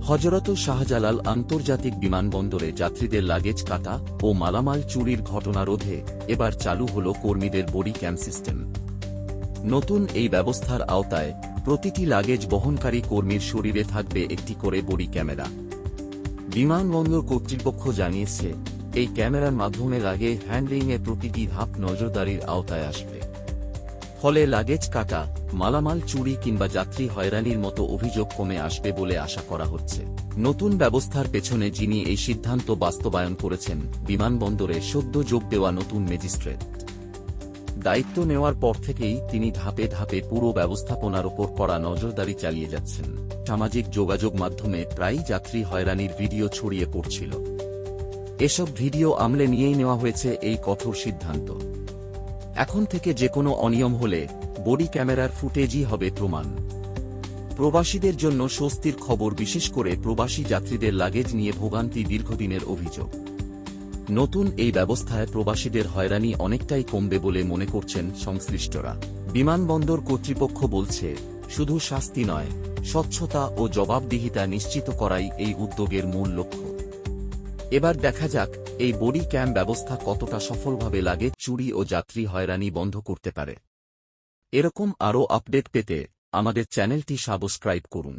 হযরত শাহজালাল আন্তর্জাতিক বিমানবন্দরে যাত্রীদের লাগেজ কাটা ও মালামাল চুরির ঘটনা রোধে এবার চালু হল কর্মীদের বডি ক্যাম সিস্টেম। নতুন এই ব্যবস্থার আওতায় প্রতিটি লাগেজ বহনকারী কর্মীর শরীরে থাকবে একটি করে বডি ক্যামেরা। বিমানবন্দর কর্তৃপক্ষ জানিয়েছে, এই ক্যামেরার মাধ্যমে লাগেজ হ্যান্ডলিংয়ের প্রতিটি ধাপ নজরদারির আওতায় আসবে। ফলে লাগেজ কাটা, মালামাল চুরি কিংবা যাত্রী হয়রানির মতো অভিযোগ কমে আসবে বলে আশা করা হচ্ছে। নতুন ব্যবস্থার পেছনে যিনি এই সিদ্ধান্ত বাস্তবায়ন করেছেন, বিমানবন্দরে সদ্য যোগ দেওয়া নতুন ম্যাজিস্ট্রেট। দায়িত্ব নেওয়ার পর থেকেই তিনি ধাপে ধাপে পুরো ব্যবস্থাপনার ওপর কড়া নজরদারি চালিয়ে যাচ্ছেন। সামাজিক যোগাযোগ মাধ্যমে প্রায়ই যাত্রী হয়রানির ভিডিও ছড়িয়ে পড়ছিল। এসব ভিডিও আমলে নিয়েই নেওয়া হয়েছে এই কঠোর সিদ্ধান্ত। এখন থেকে যেকোনো অনিয়ম হলে বডি ক্যামেরার ফুটেজই হবে প্রমাণ। প্রবাসীদের জন্য স্বস্তির খবর, বিশেষ করে প্রবাসী যাত্রীদের লাগেজ নিয়ে ভোগান্তি দীর্ঘদিনের অভিযোগ। নতুন এই ব্যবস্থায় প্রবাসীদের হয়রানি অনেকটাই কমবে বলে মনে করছেন সংশ্লিষ্টরা। বিমানবন্দর কর্তৃপক্ষ বলছে, শুধু শাস্তি নয়, স্বচ্ছতা ও জবাবদিহিতা নিশ্চিত করাই এই উদ্যোগের মূল লক্ষ্য। এবার দেখা যাক এই বডি ক্যাম ব্যবস্থা কতটা সফলভাবে লাগেজ চুরি ও যাত্রী হয়রানি বন্ধ করতে পারে। এরকম আরও আপডেট পেতে আমাদের চ্যানেলটি সাবস্ক্রাইব করুন।